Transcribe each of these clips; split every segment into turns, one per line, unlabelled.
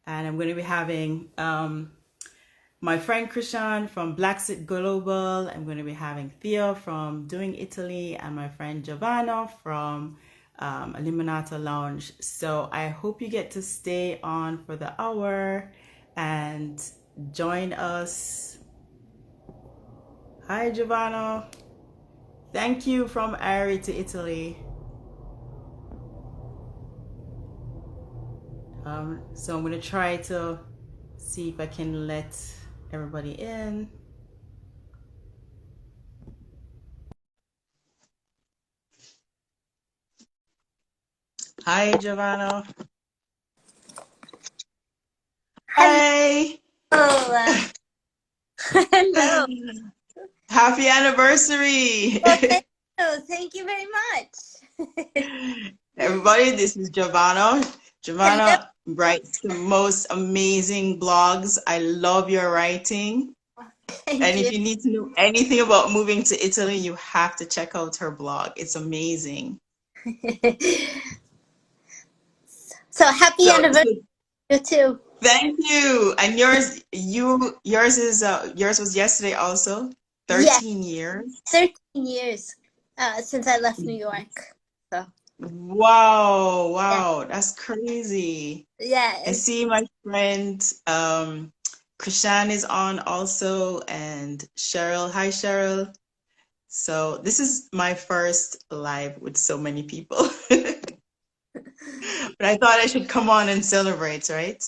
And I'm going to be having my friend Chrishan from Blaxit Global. I'm going to be having Thea from Doing Italy and my friend Giovanna from Limonata Lounge. So I hope you get to stay on for the hour and join us. Hi, Giovanna. Thank you from Ari to Italy. So I'm going to try to see if I can let everybody in. Hi, Giovanna. Hi.
Hello. Hello.
Happy anniversary.
Well, thank you. Thank you very much.
Everybody, this is Giovanna.
Hello.
Giovanna writes the most amazing blogs. I love your writing.
Thank
And if
you.
you need to know anything about moving to Italy, you have to check out her blog. It's amazing.
So happy
So,
anniversary
so
to you too.
thank you. And yours was yesterday also.
Yes,
13 years.
13 years since I left New York. So
Wow,
yeah,
wow, that's crazy. I
yes.
see my friend Chrishan is on also and Cheryl. Hi, Cheryl. So this is my first live with so many people. But I thought I should come on and celebrate, right?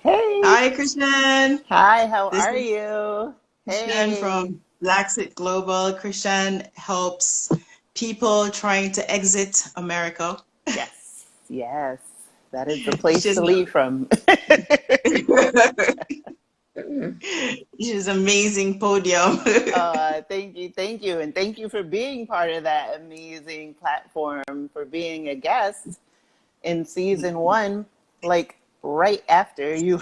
Hey,
Hi, Chrishan.
hi, how
This
are
is
you?
Chrishan
Hey,
from Blaxit Global. Chrishan helps people trying to exit America.
yes, yes, that is the place
She's
to leave from.
she's amazing podium.
Thank you, and thank you for being part of that amazing platform, for being a guest in season one, like right after you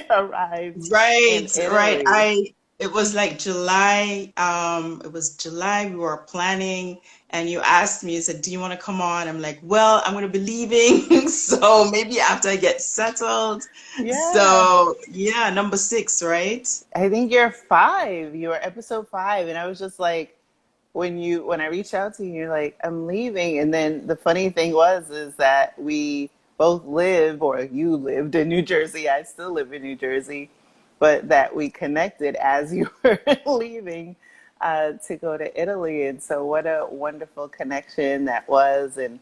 arrived in
Right, right.
Italy.
It was like July. It was July. We were planning, and you asked me, you said, "Do you want to come on?" I'm like, "Well, I'm going to be leaving, so maybe after I get settled."
Yeah.
So, yeah, number six, right?
I think you're five. You were episode five, and I was just like, when I reached out to you, you're like, I'm leaving. And then the funny thing was is that we both live, or you lived in New Jersey. I still live in New Jersey, but that we connected as you were leaving to go to Italy. And so, what a wonderful connection that was, and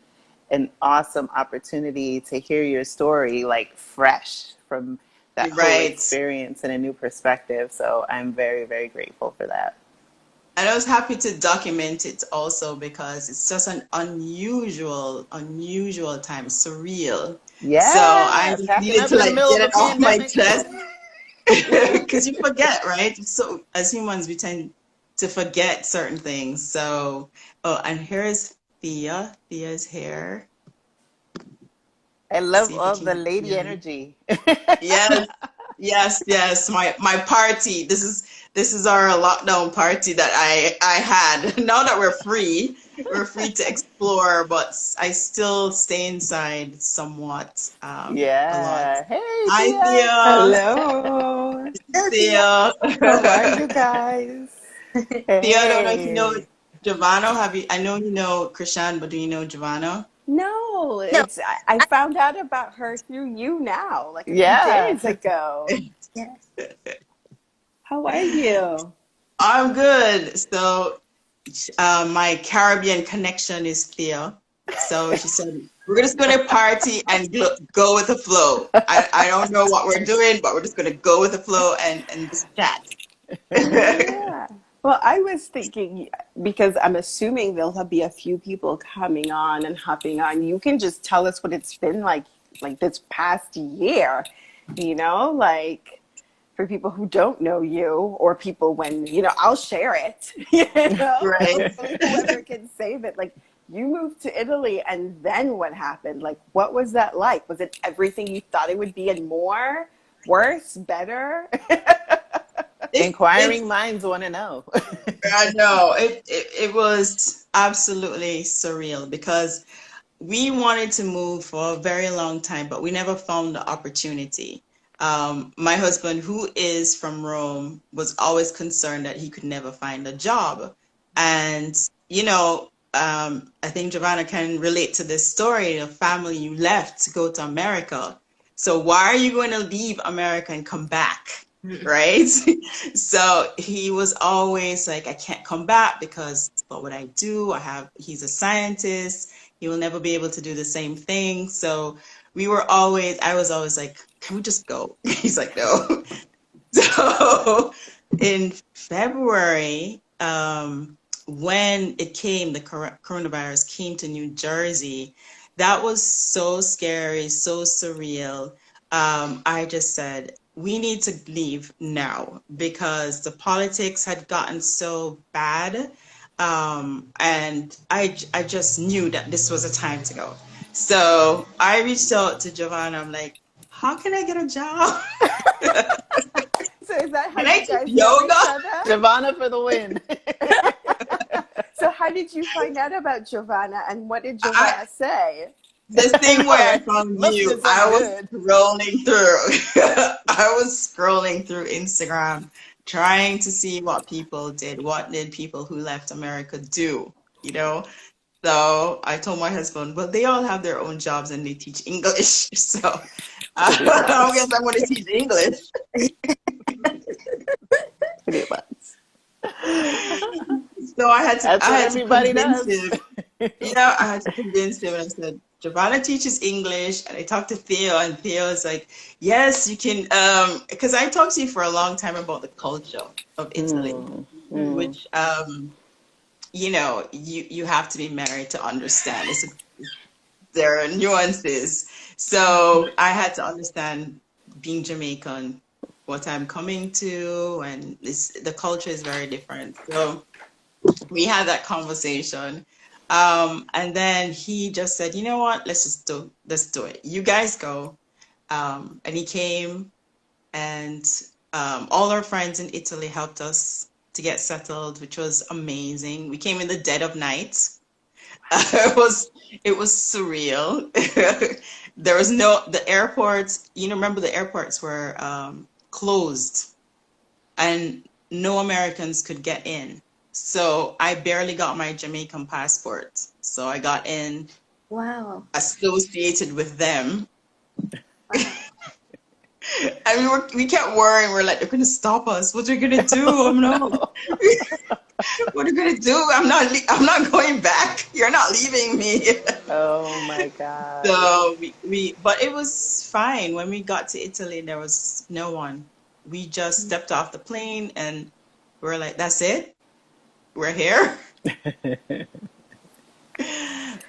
an awesome opportunity to hear your story, like fresh from that whole
Right.
experience in a new perspective. So I'm very, very grateful for that.
And I was happy to document it also because it's just an unusual time, surreal. So I
Yeah,
just
packing
needed
up
to
in the
like
middle
get
of a
it off my
pandemic.
chest. Because you forget, right? So as humans, we tend to forget certain things. So, oh, and here's Thea. Thea's here.
I
Let's
love
see if you
all
can
the
get
lady
Thea.
energy.
Yes, yes. My party. This is our lockdown party that I had. Now that we're free to explore, but I still stay inside somewhat a lot.
Yeah. Hey,
Hi,
Thea.
Thea.
Hello.
Sophia.
Thea.
How are you guys?
Theo, I don't know if you know
Hey.
Giovanna. I know you know Krishan, but do you know Giovanna?
No,
No,
I found out about her through you now, like a few
Yeah.
days ago.
yes.
How are you?
I'm good. So, my Caribbean connection is Theo. So she said, we're just going to party and go with the flow. I don't know what we're doing, but we're just going to go with the flow and just chat.
Yeah. Well, I was thinking because I'm assuming there'll be a few people coming on and hopping on. You can just tell us what it's been like this past year, like for people who don't know you or people when, I'll share it,
Right.
hopefully whoever can save it. Like you moved to Italy and then what happened? Like, what was that like? Was it everything you thought it would be and more? Worse? Better?
It's
Inquiring minds want to know.
I know it was absolutely surreal because we wanted to move for a very long time, but we never found the opportunity. My husband, who is from Rome, was always concerned that he could never find a job. And, I think Giovanna can relate to this story, a family you left to go to America. So why are you going to leave America and come back? Right? So he was always like, I can't come back because what would I do? He's a scientist. He will never be able to do the same thing. So I was always like, can we just go? He's like, no. So in February, when the coronavirus came to New Jersey, that was so scary, so surreal. I just said, we need to leave now because the politics had gotten so bad. And I just knew that this was a time to go. So I reached out to Giovanna. I'm like, how can I get a job?
So is that how
Can I
you guys
teach
know
yoga?
each other?
Giovanna for the win.
So how did you find out about Giovanna, and what did Giovanna say?
The thing where I found
Must
you,
have been
I was
good.
scrolling through. I was scrolling through Instagram, trying to see what people did. What did people who left America do? So I told my husband, well, they all have their own jobs and they teach English. So I guess I'm going to teach English.
Pretty much.
So I had
That's what
to
everybody
convince
does.
him. I had to convince him, and I said, Giovanna teaches English, and I talked to Thea, and Thea was like, yes, you can, because I talked to you for a long time about the culture of Italy, which, you have to be married to understand. There are nuances. So I had to understand, being Jamaican, what I'm coming to, and the culture is very different. So we had that conversation. And then he just said, you know what, let's do it. You guys go. And he came, and all our friends in Italy helped us to get settled, which was amazing. We came in the dead of night. It was surreal. The airports, remember the airports were closed, and no Americans could get in. So I barely got my Jamaican passport. So I got in
Wow.
associated with them. And we kept worrying. We're like, they're going to stop us. What are we going to do? What are we going to do? I'm not going back. You're not leaving me.
Oh my God.
So but it was fine. When we got to Italy, there was no one. We just stepped off the plane and we're like, that's it? We're here?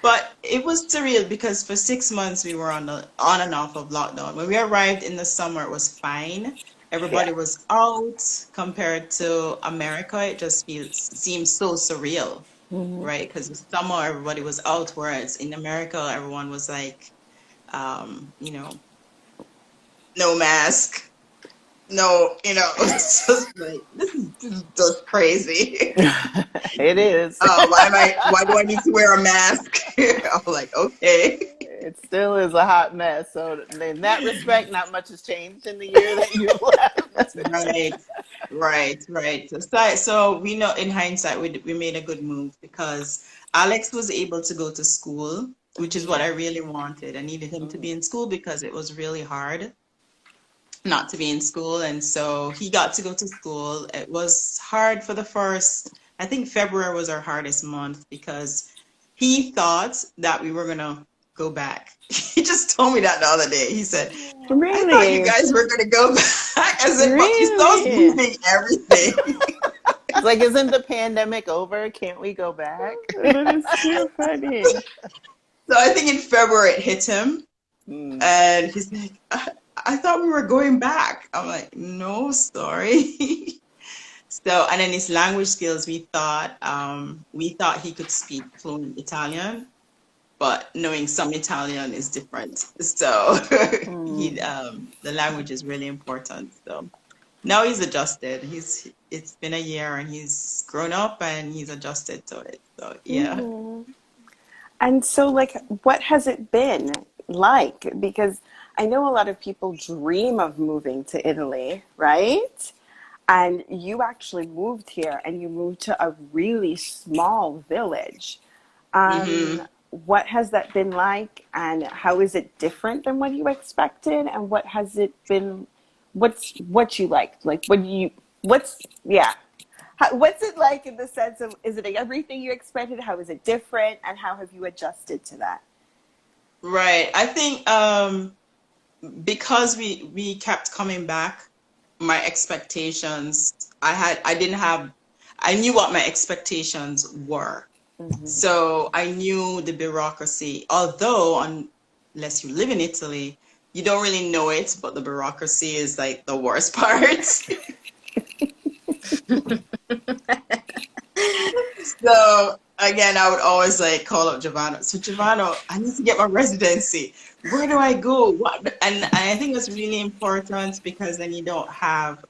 But it was surreal because for 6 months we were on and off of lockdown. When we arrived in the summer, it was fine. Everybody was out. Compared to America, it just seems so surreal, right? Because the summer everybody was out, whereas in America everyone was like, no mask, no, it's just like this is just crazy.
It is.
Why do I need to wear a mask? I'm like, okay.
It still is a hot mess. So in that respect, not much has changed in the year that you left.
Right. So we know in hindsight we made a good move because Alex was able to go to school, which is what I really wanted. I needed him to be in school because it was really hard not to be in school. And so he got to go to school. It was hard for the first, I think February was our hardest month because he thought that we were going to go back. He just told me that the other day. He said, I thought you guys were going to go back. I said, but you start moving everything.
It's like, isn't the pandemic over? Can't we go back?
That is too funny.
So I think in February it hit him. And he's like, I thought we were going back. I'm like, no, sorry. So, and then his language skills, we thought he could speak fluent Italian, but knowing some Italian is different. So the language is really important. So now he's adjusted. It's been a year and he's grown up and he's adjusted to it. So yeah.
And so, like, what has it been like? Because I know a lot of people dream of moving to Italy, right? And you actually moved here and you moved to a really small village.
Mm-hmm.
What has that been like, and how is it different than what you expected? And what has it been? What you like? Like, yeah? What's it like in the sense of, is it everything you expected? How is it different? And how have you adjusted to that?
Right. I think because we kept coming back, my expectations, I knew what my expectations were.
Mm-hmm.
So I knew the bureaucracy, although unless you live in Italy, you don't really know it, but the bureaucracy is like the worst part. So again, I would always like call up Giovanna. So Giovanna, I need to get my residency. Where do I go? What? And I think it's really important because then you don't have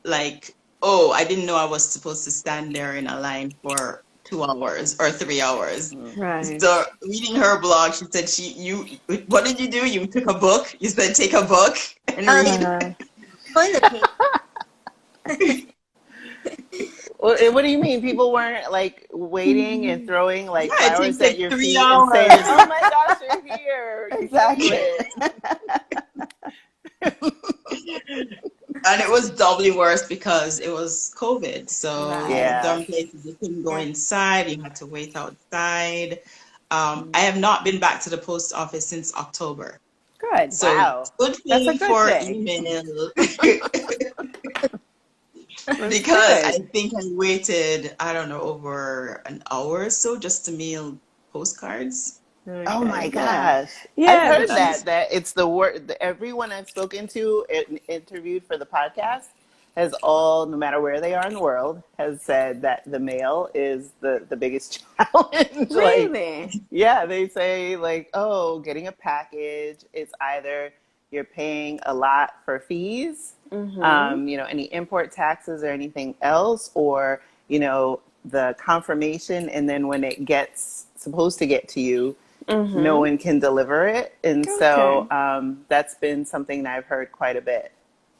like, oh, I didn't know I was supposed to stand there in a line for 2 hours or 3 hours.
Right.
So reading her blog, she said what did you do? You took a book. You said take a book and
Oh,
read.
yeah, toilet paper.
Well, what do you mean? People weren't like waiting and throwing like
Yeah, it
flowers
takes
at
like
your
three
feet and saying,
hours.
"Oh my gosh, you're here! You can do
Exactly.
it."
And it was doubly worse because it was COVID. So
Right.
Yeah.
some places you couldn't go
Yeah.
inside, you had to wait outside. I
Mm.
have not been back to the post office since October.
Good.
So
Wow.
good
That's a
thing
good
for
thing.
email
That's
because I
good.
think I waited, I don't know, over an hour or so just to mail postcards.
Oh
Okay.
my
Yeah.
gosh. I've
Yeah.
heard
But you.
that it's the word, everyone I've spoken to and interviewed for the podcast has all, no matter where they are in the world, has said that the mail is the biggest challenge. Like,
Really.
yeah, they say like, oh, getting a package, it's either you're paying a lot for fees,
Mm-hmm.
any import taxes or anything else, or, the confirmation, and then when it gets supposed to get to you, no
Mm-hmm.
one can deliver it. And so
Okay.
that's been something that I've heard quite a bit.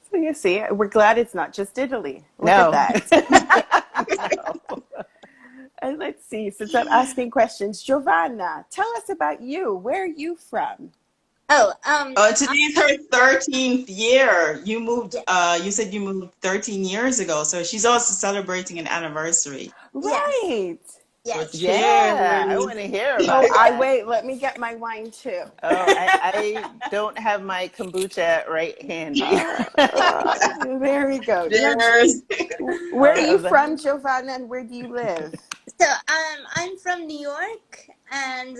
So you see, we're glad it's not just Italy. Look at
No.
that.
No.
And let's see, since I'm asking questions, Giovanna, tell us about you. Where are you from?
Oh,
Today is her 13th year.
yeah,
You said you moved 13 years ago. So she's also celebrating an anniversary.
yes,
Right.
So
yes.
Yeah, I
cheers.
want to hear
Oh,
about
I
that.
wait. Let me get my wine too.
Oh, I don't have my kombucha right handy.
There we go. Now,
Cheers.
where are you
Uh,
from, Giovanna, and where do you live?
So, I'm from New York, and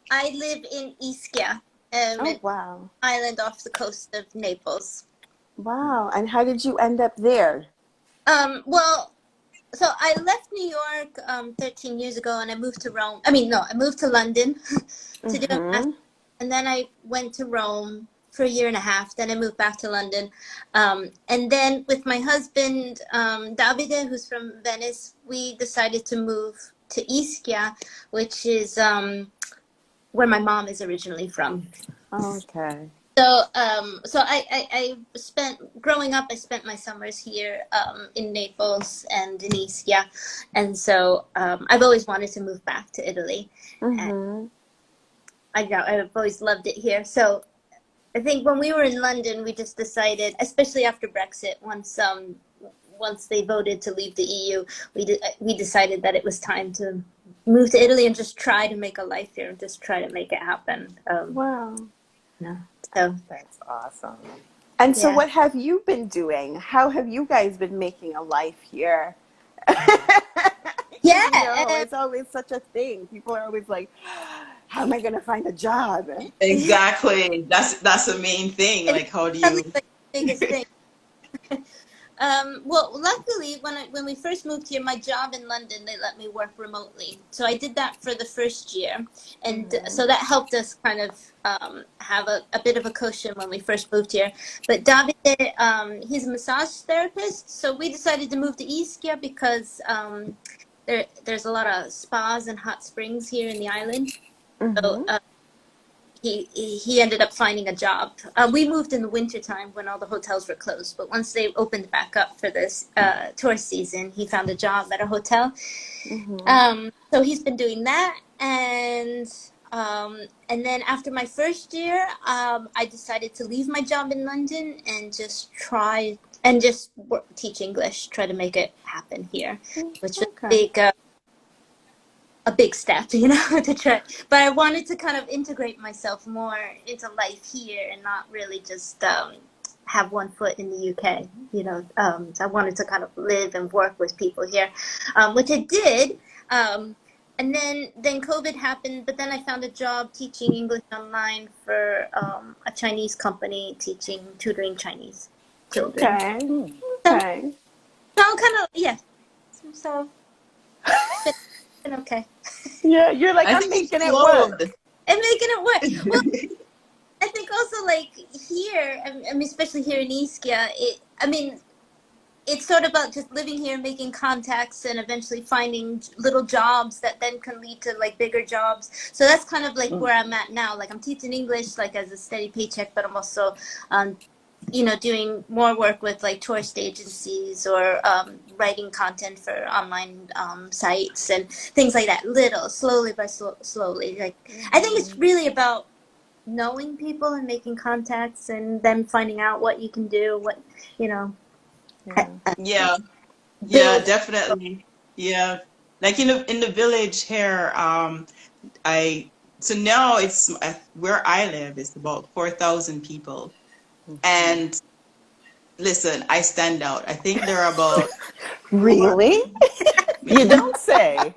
I live in Ischia,
Oh,
an
wow.
island off the coast of Naples.
Wow. And how did you end up there?
Well, so I left New York 13 years ago, and I moved to Rome. I mean, no, I moved to London to do a master's,
Mm-hmm.
and then I went to Rome for a year and a half. Then I moved back to London, and then with my husband Davide, who's from Venice, we decided to move to Ischia, which is where my mom is originally from.
Okay.
So I spent growing up. I spent my summers here in Naples and in Ischia, and so I've always wanted to move back to Italy, and
Mm-hmm.
I've always loved it here. So I think when we were in London, we just decided, especially after Brexit, once they voted to leave the EU, we decided that it was time to move to Italy and just try to make a life here and just try to make it happen.
Wow.
No, so
that's awesome.
And so,
yeah.
what have you been doing? How have you guys been making a life here?
Yeah,
It's always such a thing. People are always like, how am I going to find a job?
Exactly. That's the main thing.
it's
Like, how do
probably
you?
the biggest thing. Well, luckily, when we first moved here, my job in London, they let me work remotely. So I did that for the first year, and so that helped us kind of have a bit of a cushion when we first moved here. But Davide, he's a massage therapist, so we decided to move to Ischia because there's a lot of spas and hot springs here in the island. So
Mm-hmm.
he ended up finding a job. We moved in the wintertime when all the hotels were closed, but once they opened back up for this tourist season, he found a job at a hotel.
Mm-hmm.
So he's been doing that, and then after my first year, I decided to leave my job in London and just teach English, try to make it happen here, which was
Okay.
a big step, you know, to try. But I wanted to kind of integrate myself more into life here and not really just have one foot in the UK, you know. So I wanted to kind of live and work with people here, which I did. And then COVID happened, but then I found a job teaching English online for a Chinese company tutoring Chinese children.
Okay.
So,
Okay.
so I'm kind of, yeah. So, it's been okay.
Yeah, you're like,
I
I'm
think you
making it work.
flowed.
And making it work. Well, I think also like here, I mean, especially here in Ischia, it's sort of about just living here, making contacts, and eventually finding little jobs that then can lead to like bigger jobs. So that's kind of like where I'm at now. Like I'm teaching English like as a steady paycheck, but I'm also, you know, doing more work with like tourist agencies or writing content for online sites and things like that. Slowly by slowly. Like I think it's really about knowing people and making contacts and then finding out what you can do, what, you know.
Yeah, yeah,
Build.
definitely. Yeah, like in the village here, I so now it's where I live is about 4,000 people, and listen, I stand out. I think there are about four,
Really?
maybe
You don't say.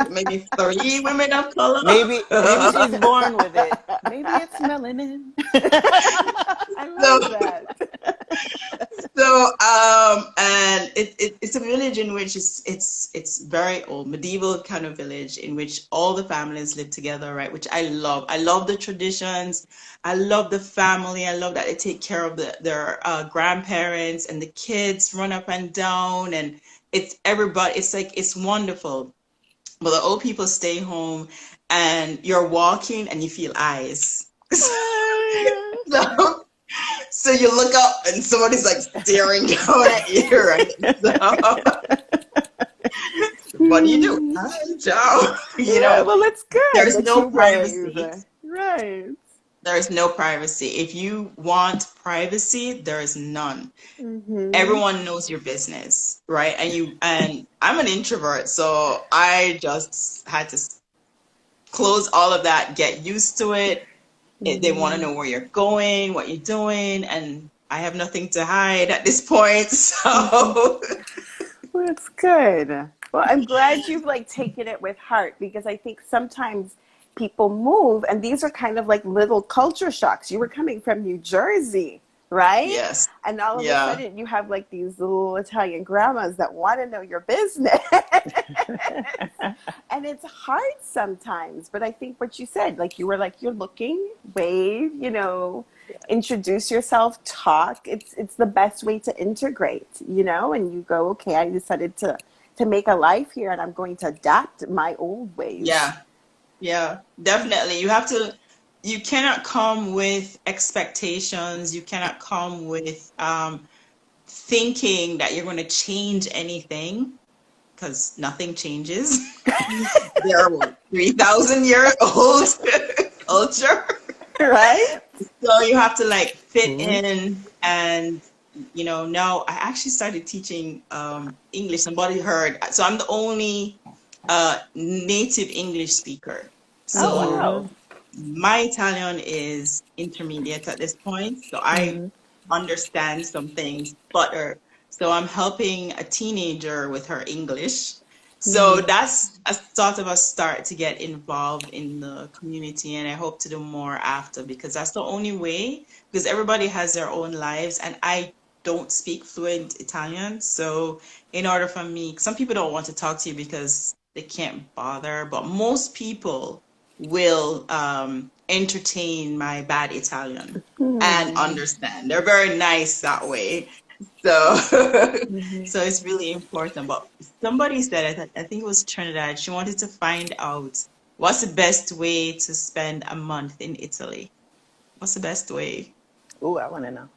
maybe 3 women of color.
Maybe she's born with it. Maybe it's melanin. I
So,
love that.
and it's a village in which it's very old, medieval kind of village in which all the families live together, right? Which I love. I love the traditions. I love the family. I love that they take care of their grandparents, and the kids run up and down, and it's everybody. It's like it's wonderful. But the old people stay home, and you're walking and you feel eyes. So, so you look up and somebody's like staring down at you, right? So, what do you do? Hi, ciao. You
Yeah,
know,
well, it's good
there's
that
no
you wave.
privacy.
Right.
There's no privacy. If you want privacy, there is none.
Mm-hmm.
Everyone knows your business, right? And I'm an introvert, so I just had to close all of that, get used to it. They want to know where you're going, what you're doing, and I have nothing to hide at this point. So
Well, it's good. Well, I'm glad you've like taken it with heart because I think sometimes people move and these are kind of like little culture shocks. You were coming from New Jersey, right?
yes,
And all of a
yeah,
sudden you have like these little Italian grandmas that want to know your business. And it's hard sometimes, but I think what you said, like you were like, you're looking, wave, you know, introduce yourself, talk. It's the best way to integrate, you know, and you go, okay, I decided to make a life here and I'm going to adapt my old ways.
yeah, yeah, definitely. You cannot come with expectations. You cannot come with thinking that you're going to change anything because nothing changes. They're what, 3,000-year-old culture.
Right?
So you have to like fit in, and now I actually started teaching English. Somebody heard, so I'm the only native English speaker.
Oh,
So
wow.
my Italian is intermediate at this point, so I understand some things, but so I'm helping a teenager with her English. So that's a sort of a start to get involved in the community, and I hope to do more after because that's the only way, because everybody has their own lives, and I don't speak fluent Italian. So in order for me, some people don't want to talk to you because they can't bother, but most people will entertain my bad Italian and understand. They're very nice that way. So so it's really important. But
somebody said, I think it was Trinidad, she wanted to find out what's the best way to spend a month in Italy. What's the best way?
Ooh, I want to know.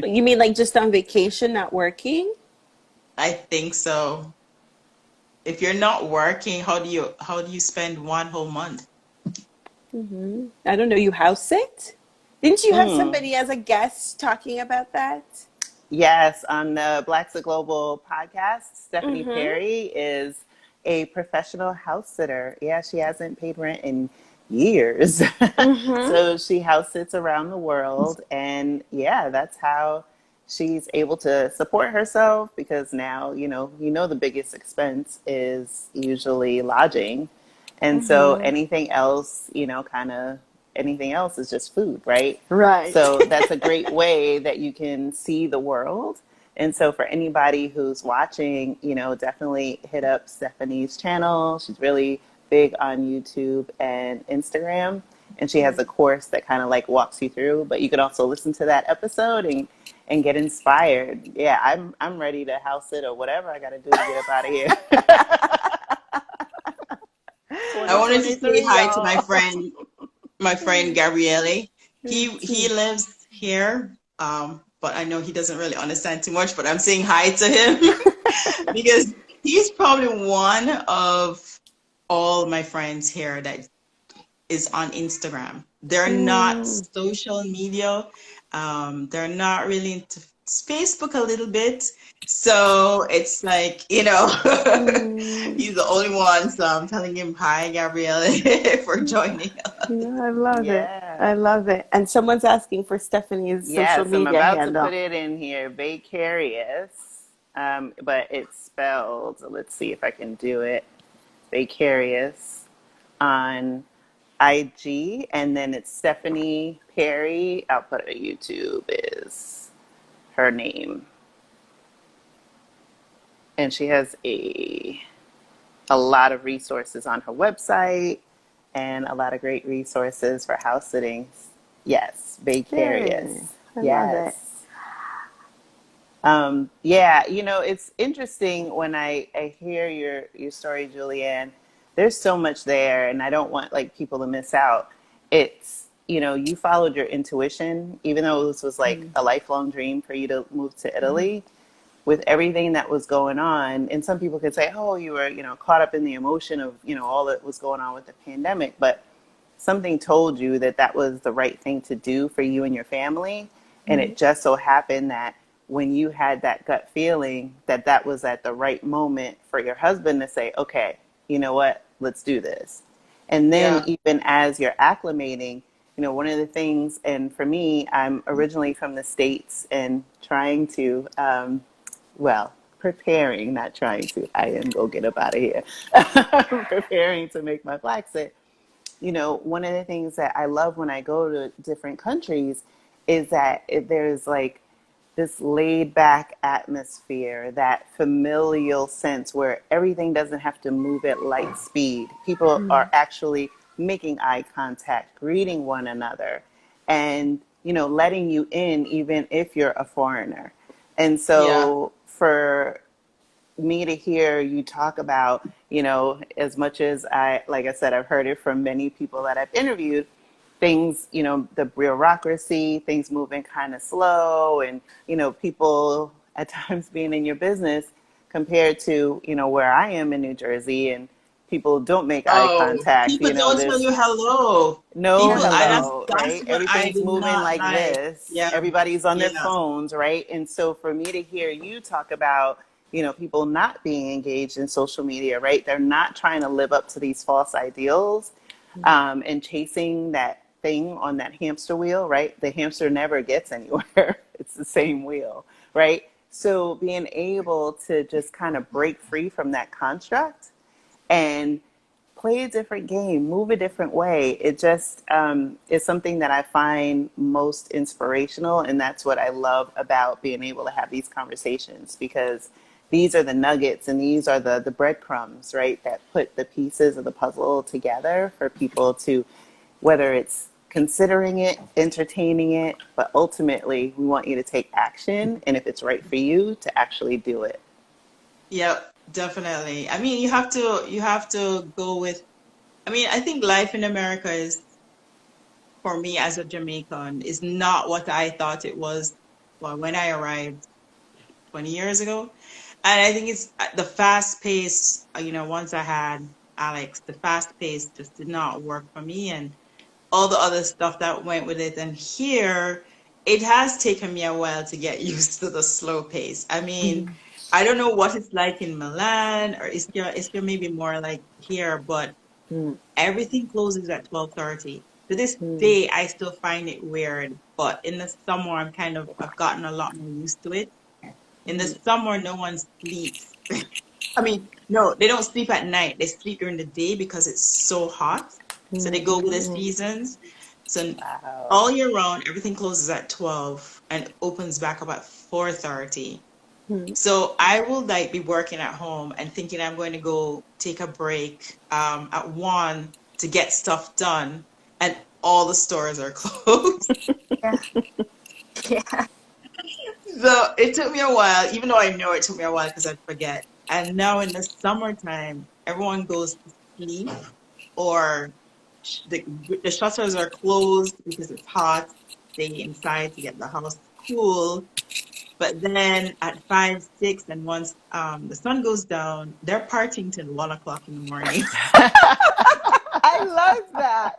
You mean like just on vacation, not working?
I think so. If you're not working, how do you spend one whole month?
I don't know. You house sit? Didn't you have
Mm.
somebody as a guest talking about that?
Yes, on the Blaxit Global podcast, Stephanie
Mm-hmm.
Perry is a professional house sitter. Yeah, she hasn't paid rent in years.
Mm-hmm.
So she house sits around the world. And yeah, that's how she's able to support herself because now, the biggest expense is usually lodging. And so
Mm-hmm.
anything else, kind of anything else is just food, right?
Right.
So that's a great way that you can see the world. And so for anybody who's watching, definitely hit up Stephanie's channel. She's really big on YouTube and Instagram. And she has a course that kind of like walks you through, but you can also listen to that episode and get inspired. Yeah, I'm ready to house it or whatever I got to do to get up out of here.
I wanted to say
2023,
hi to my
y'all.
friend, Gabriele. He lives here, but I know he doesn't really understand too much, but I'm saying hi to him because he's probably one of all my friends here that is on Instagram. They're not
Mm.
social media. They're not really into Facebook a little bit. So it's like,
Mm.
he's the only one. So I'm telling him, hi, Gabrielle, for joining us.
No, I love it. I
Yeah.
love it. And someone's asking for Stephanie's social
Yes, I'm
media
about to
handle.
put it in here. Vicarious, but it's spelled. Let's see if I can do it. Vicarious on IG, and then it's Stephanie Perry. I'll put it YouTube is her name, and she has a lot of resources on her website and a lot of great resources for house sittings. Yes,
Yay.
Vicarious.
I love it.
Yes. Yeah, it's interesting when I hear your story, Julianne. There's so much there, and I don't want like people to miss out. It's, you followed your intuition, even though this was like a lifelong dream for you to move to Italy with everything that was going on. And some people could say, oh, you were, caught up in the emotion of, all that was going on with the pandemic. But something told you that that was the right thing to do for you and your family. And it just so happened that when you had that gut feeling that that was at the right moment for your husband to say, okay, you know what, let's do this. And then
Yeah.
even as you're acclimating, one of the things, and for me, I'm originally from the States and trying to, preparing, not trying to, I am go get up out of here, preparing to make my Blaxit. One of the things that I love when I go to different countries is that there's like this laid back atmosphere, that familial sense where everything doesn't have to move at light speed. People are actually making eye contact, greeting one another, and, letting you in even if you're a foreigner. And
Yeah.
so for me to hear you talk about, as much as like I said, I've heard it from many people that I've interviewed, things, the bureaucracy, things moving kind of slow, and, people at times being in your business compared to, where I am in New Jersey, and people don't make eye
Oh,
contact,
people don't tell
there's
you hello.
no
People,
Hello.
hello,
that's
right?
what I
Everything's
do
moving
not
like
like.
this.
Yeah.
Everybody's on their
Yeah.
phones, right? And so for me to hear you talk about, people not being engaged in social media, right? They're not trying to live up to these false ideals, and chasing that thing on that hamster wheel, right? The hamster never gets anywhere. It's the same wheel, right? So being able to just kind of break free from that construct and play a different game, move a different way. It just is something that I find most inspirational. And that's what I love about being able to have these conversations, because these are the nuggets and these are the breadcrumbs, right, that put the pieces of the puzzle together for people to, whether it's considering it, entertaining it, but ultimately we want you to take action. And if it's right for you, to actually do it.
Yep, definitely. I mean, you have to go with, I mean, I think life in America is, for me as a Jamaican, is not what I thought it was, well, when I arrived 20 years ago. And I think it's the fast pace, once I had Alex, the fast pace just did not work for me, and all the other stuff that went with it. And here, it has taken me a while to get used to the slow pace. I mean, I don't know what it's like in Milan, or is there maybe more like here, but
Mm,
everything closes at 12:30. To this
mm,
day, I still find it weird, but in the summer, I've gotten a lot more used to it. In the
mm,
summer, no one sleeps. I mean, no, they don't sleep at night. They sleep during the day because it's so hot. So they
mm,
go with the
mm.
seasons. So
Wow.
all year round, everything closes at 12 and opens back up at 4:30.
Mm.
So I will like be working at home and thinking I'm going to go take a break at 1 to get stuff done, and all the stores are closed.
Yeah. Yeah.
So it took me a while, even though I know it took me a while because I'd forget. And now in the summertime, everyone goes to sleep, or the shutters are closed because it's hot. Stay inside to get the house cool. But then at 5, 6, and once the sun goes down, they're partying till 1 o'clock in the morning.
I love that.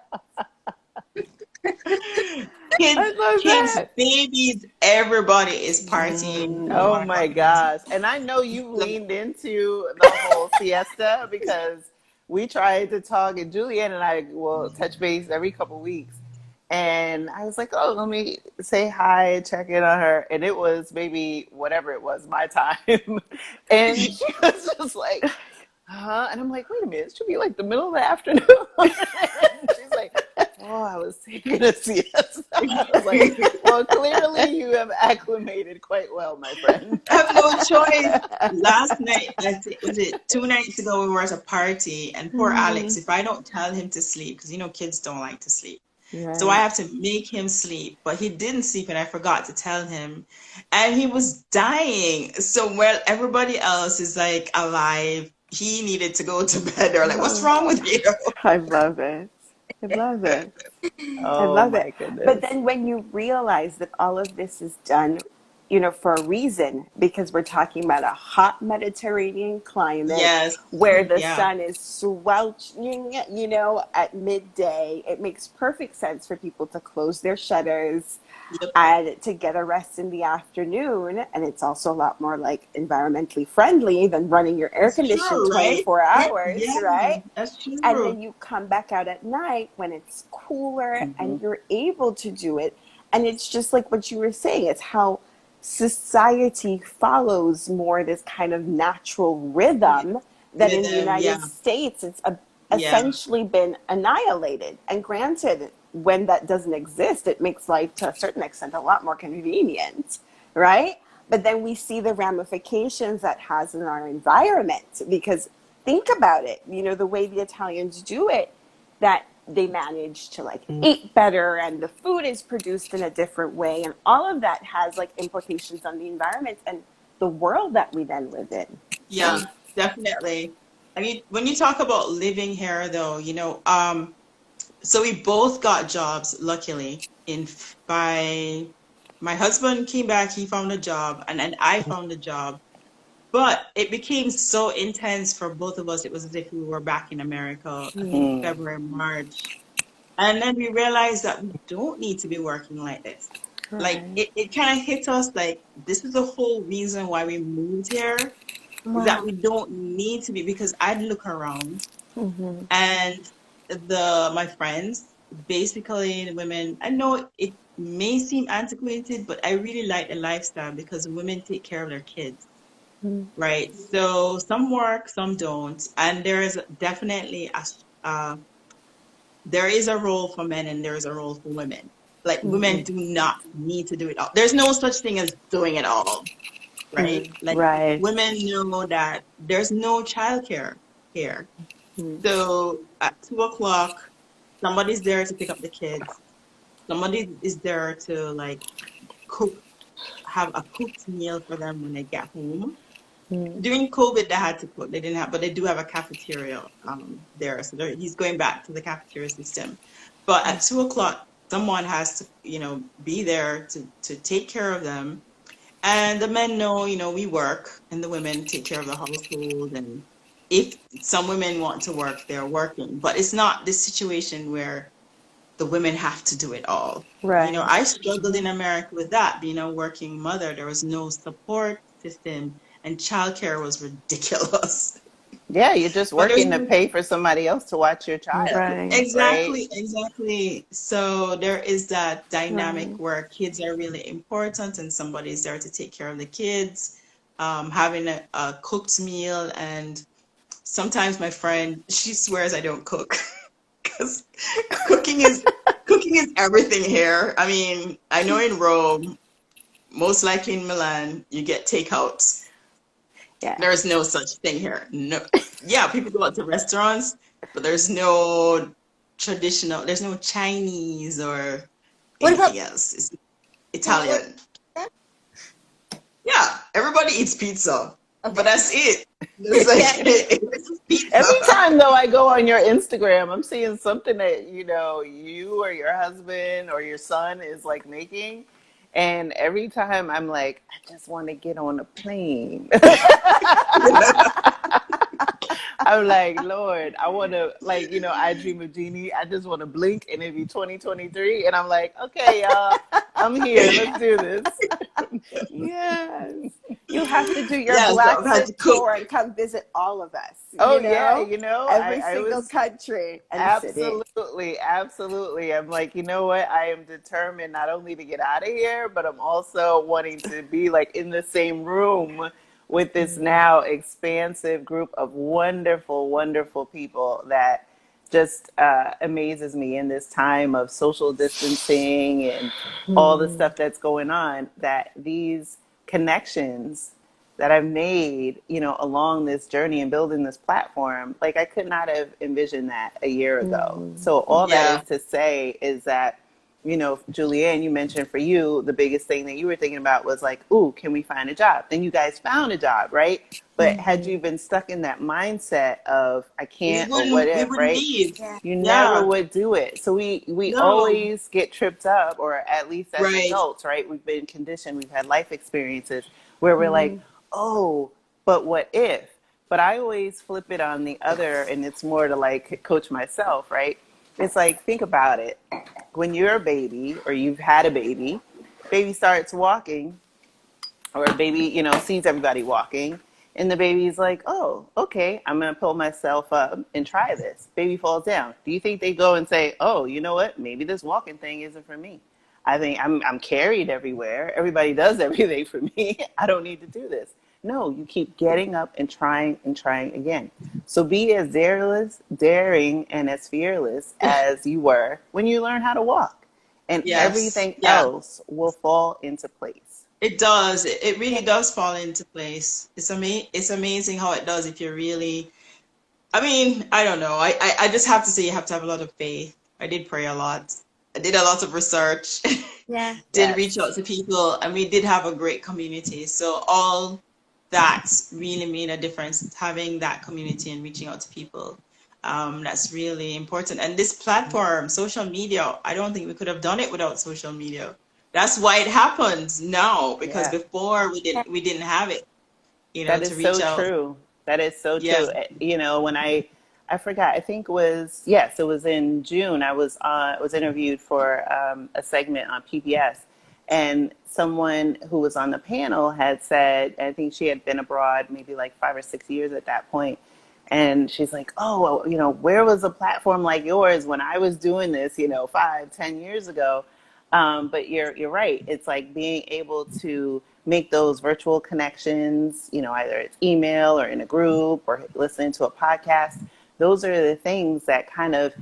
Kids,
I love
kids,
that.
babies, everybody is partying till
Oh
one
my
o'clock in the morning.
gosh. And I know you've
So,
leaned into the whole siesta because we tried to talk, and Julianne and I will touch base every couple weeks. And I was like, oh, let me say hi, check in on her. And it was maybe whatever it was, my time. And she was just like, huh? And I'm like, wait a minute, it should be like the middle of the afternoon. And she's like, oh, I was taking a siesta. I was like, well, clearly you have acclimated quite well, my friend.
I have no choice. Last night, was it 2 nights ago, we were at a party, and poor Alex,
Mm,
if I don't tell him to sleep, because kids don't like to sleep. So I
right.
have to make him sleep, but he didn't sleep, and I forgot to tell him, and he was dying. So while everybody else is like alive, he needed to go to bed. They're like, "What's
Oh,
wrong with you?"
I love it. I love it. I
Oh
love it.
my
But
goodness.
then when you realize that all of this is done, for a reason, because we're talking about a hot Mediterranean climate
Yes,
where the
yeah,
sun is sweltering, at midday, it makes perfect sense for people to close their shutters
yep,
and to get a rest in the afternoon. And it's also a lot more like environmentally friendly than running your air
that's
conditioned
true, right?
24 hours,
Yeah,
right?
that's
And
true.
then you come back out at night when it's cooler
Hmm.
and you're able to do it. And it's just like what you were saying, it's how society follows more this kind of natural rhythm that in the
Rhythm,
United
yeah,
States it's
yeah,
essentially been annihilated. And granted, when that doesn't exist, it makes life to a certain extent a lot more convenient, right? But then we see the ramifications that has in our environment, because think about it, the way the Italians do it, that they manage to like eat better and the food is produced in a different way, and all of that has like implications on the environment and the world that we then live in.
yeah, definitely. I mean, when you talk about living here, though, so we both got jobs, luckily. By my husband came back, he found a job, and then I found a job. But it became so intense for both of us. It was as if we were back in America, I think
Mm.
February, March. And then we realized that we don't need to be working like this. Like
Right.
it kind of hit us like this is the whole reason why we moved here, is that
Wow.
we don't need to be, because I'd look around,
Mm-hmm.
and my friends, basically the women, I know it may seem antiquated, but I really like the lifestyle because women take care of their kids, right? So some work, some don't, and uh, there is a role for men and there is a role for women. Like women do not need to do it all. There's no such thing as doing it all, right? Like
Right.
women know that there's no childcare here.
Mm-hmm.
So at 2 o'clock, somebody's there to pick up the kids. Somebody is there to like cook, have a cooked meal for them when they get home. during COVID, they had to cook. They didn't have, but they do have a cafeteria there. So he's going back to the cafeteria system. But at 2 o'clock, someone has to, be there to take care of them. And the men know, we work, and the women take care of the household. And if some women want to work, they're working. But it's not this situation where the women have to do it all.
Right.
I struggled in America with that, being a working mother. There was no support system, and childcare was ridiculous.
Yeah, you're just
But there's
working to pay for somebody else to watch your child,
Right.
right?
exactly. So there is that dynamic
Right.
where kids are really important, and somebody's there to take care of the kids, having a cooked meal. And sometimes my friend, she swears I don't cook. Because cooking is cooking is everything here. I mean, I know in Rome, most likely in Milan, you get takeouts.
Yeah.
There's no such thing here. No, yeah, people go out to restaurants, but there's no there's no Chinese or
What about
anything else. It's
what?
Italian. Yeah, everybody eats pizza, but
Okay.
that's it. It's like it's
Every
pizza.
time though I go on your Instagram, I'm seeing something that, you or your husband or your son is like making. And every time I'm like, I just want to get on a plane. I'm like, Lord, I want to, like, I dream of genie. I just want to blink and it'd be 2023. And I'm like, okay, y'all, I'm here. Let's do this.
Yes. You have to do your
Yeah, so I've had to
Blaxit
cook.
tour and come visit all of us.
Oh, yeah,
Every
I
single
was
country and city.
absolutely. I'm like, you know what? I am determined not only to get out of here, but I'm also wanting to be like in the same room with this now expansive group of wonderful, wonderful people that just amazes me in this time of social distancing and all the stuff that's going on, that these connections that I've made, along this journey and building this platform, like I could not have envisioned that a year ago. So all that
Yeah,
is to say is that, Juli-Anne, you mentioned for you, the biggest thing that you were thinking about was like, ooh, can we find a job? Then you guys found a job, right? But had you been stuck in that mindset of I
we
can't or what
wouldn't we
if,
wouldn't
right?
leave.
Yeah.
You never
Yeah,
would do it. So we
no,
always get tripped up, or at least as
right.
adults, right? We've been conditioned, we've had life experiences where we're like, oh, but what if? But I always flip it on the other, and it's more to like coach myself, right? It's like, think about it. When you're a baby or you've had a baby starts walking, or a baby, sees everybody walking, and the baby's like, oh, okay, I'm going to pull myself up and try this. Baby falls down. Do you think they go and say, oh, you know what? Maybe this walking thing isn't for me. I think I'm carried everywhere. Everybody does everything for me. I don't need to do this. No, you keep getting up and trying again. So be as daring, and as fearless as you were when you learn how to walk, and
Yes,
everything
yeah,
else will fall into place.
it does. It
Yeah.
really does fall into place. It's amazing how it does if you really, I mean, I don't know. I just have to say you have to have a lot of faith. I did pray a lot. I did a lot of research,
Yeah.
did reach
Yes.
out to people, and we did have a great community. So all that really made a difference, having that community and reaching out to people. That's really important. And this platform, social media, I don't think we could have done it without social media. That's why it happens now, because
Yeah.
before
Yeah.
we didn't have it,
That
to
is
reach
so
out.
true. That is so
Yeah.
true. When I forgot, I think it was, yes, it was in June. I was interviewed for a segment on PBS, and someone who was on the panel had said, I think she had been abroad maybe like 5 or 6 years at that point, and she's like, oh, well, where was a platform like yours when I was doing this, 5, 10 years ago? But you're right. It's like being able to make those virtual connections, either it's email or in a group or listening to a podcast. Those are the things that kind of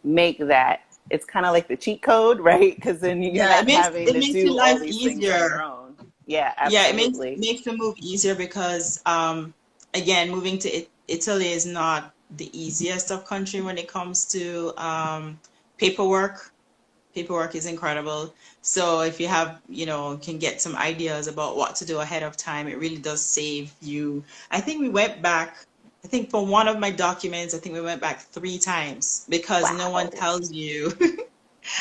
make that, it's kind of like the cheat code, right? Because then you're
Yeah,
not having
it
to
makes your
do all
life
these things on your
easier.
own. Yeah,
Yeah, it
absolutely.
makes the move easier because again, moving to Italy is not the easiest of country when it comes to paperwork. Paperwork is incredible. So if you have, can get some ideas about what to do ahead of time, it really does save you. I think we went back, I think for one of my documents, I think we went back 3 times because no one
Wow.
tells you.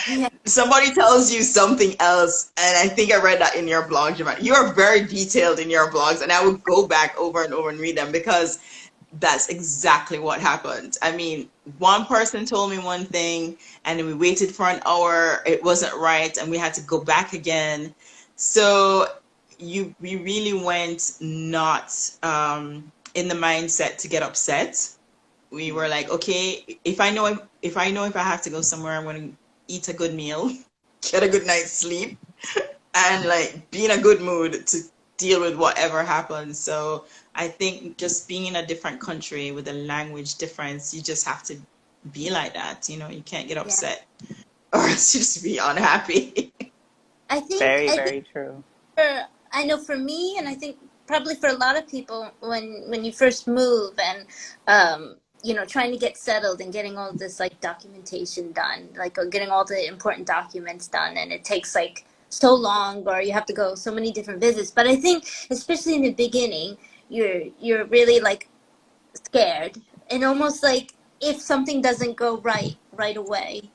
Yeah.
Somebody tells you something else, and I think I read that in your blog, Giovanna. You are very detailed in your blogs, and I would go back over and over and read them because that's exactly what happened. I mean, one person told me one thing, and then we waited for an hour. It wasn't right, and we had to go back again. So we really went not in the mindset to get upset. We were like, okay, if I have to go somewhere, I'm going to eat a good meal, get a good night's sleep, and like be in a good mood to deal with whatever happens. So I think just being in a different country with a language difference, you just have to be like that. You can't get
Yeah.
upset or else you just be unhappy.
I think
Very,
I think
very true.
I know for me, and I think probably for a lot of people, when you first move and trying to get settled and getting all this like documentation done, like getting all the important documents done, and it takes like so long, or you have to go so many different visits. But I think especially in the beginning, you're really like scared, and almost like if something doesn't go right away,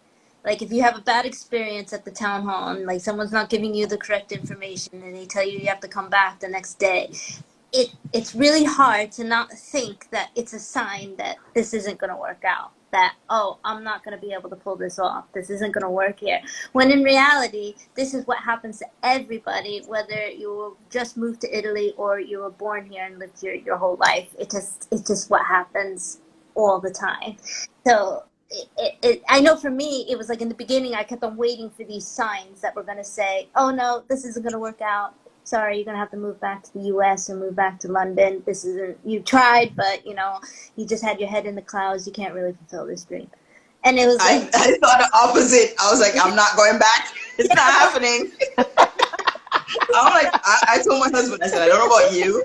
like if you have a bad experience at the town hall and like someone's not giving you the correct information and they tell you have to come back the next day, it's really hard to not think that it's a sign that this isn't going to work out, that, oh, I'm not going to be able to pull this off, this isn't going to work here, when in reality this is what happens to everybody, whether you just moved to Italy or you were born here and lived here your whole life. It's just what happens all the time. So I know for me, it was like in the beginning, I kept on waiting for these signs that were going to say, oh no, this isn't going to work out. Sorry, you're going to have to move back to the US or move back to London. This isn't, you tried, but you just had your head in the clouds. You can't really fulfill this dream. And it was
I,
like,
I thought the opposite. I was like, I'm not going back. It's not happening. I'm like, I told my husband, I said, I don't know about you.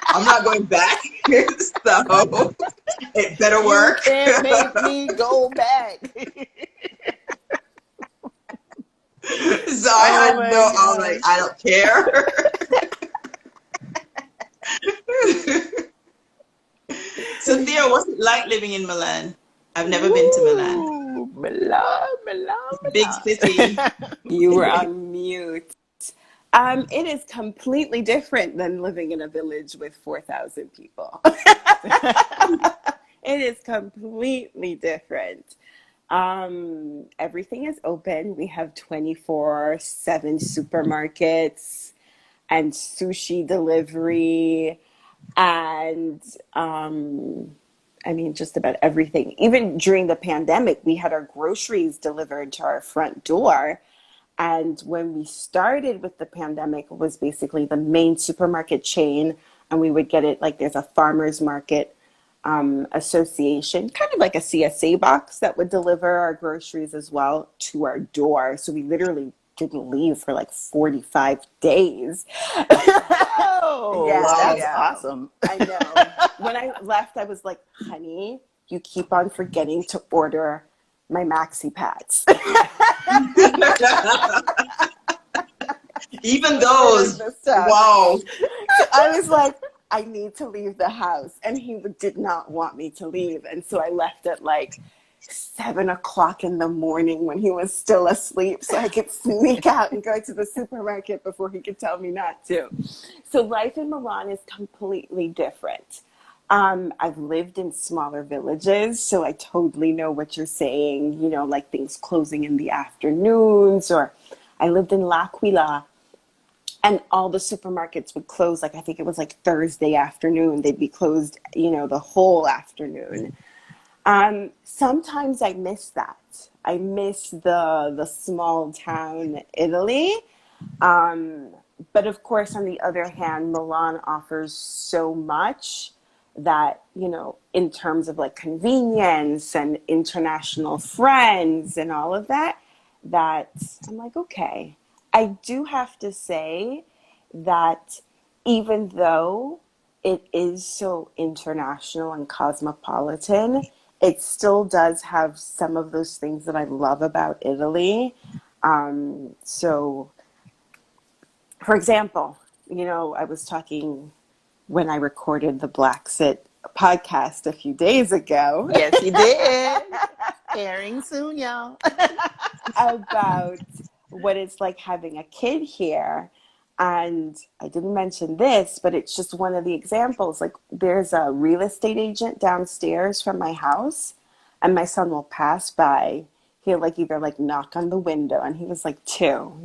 I'm not going back. So it better
You
work.
can't make me go back.
So
Oh my
I was like,
gosh.
I don't care. So Thea, what's it like living in Milan? I've never been to Milan.
Woo! Milan, Milan,
Big city.
Milan.
You were on mute. It is completely different than living in a village with 4,000 people. It is completely different. Everything is open. We have 24/7 supermarkets and sushi delivery and I mean, just about everything. Even during the pandemic, we had our groceries delivered to our front door. And when we started with the pandemic, it was basically the main supermarket chain, and we would get it like there's a farmers market association, kind of like a CSA box that would deliver our groceries as well to our door. So we literally didn't leave for like 45 days.
Oh,
Yeah,
Wow.
that's
yeah.
awesome.
I know. When I left, I was like, honey, you keep on forgetting to order my maxi pads.
Even
Ordered
those.
the stuff.
Wow.
I was like, I need to leave the house. And he did not want me to leave. And so I left at like 7 o'clock in the morning when he was still asleep so I could sneak out and go to the supermarket before he could tell me not to. So life in Milan is completely different. I've lived in smaller villages, so I totally know what you're saying, like things closing in the afternoons, or I lived in L'Aquila, and all the supermarkets would close, like I think it was like Thursday afternoon, they'd be closed, the whole afternoon. Sometimes I miss that. I miss the small town Italy. But of course, on the other hand, Milan offers so much that, in terms of like convenience and international friends and all of that, that I'm like, okay. I do have to say that even though it is so international and cosmopolitan, it still does have some of those things that I love about Italy. So, for example, I was talking when I recorded the Blaxit podcast a few days ago
Yes, you did. Airing soon, y'all.
about what it's like having a kid here. And I didn't mention this, but it's just one of the examples. Like, there's a real estate agent downstairs from my house, and my son will pass by. He'll either knock on the window, and he was like 2,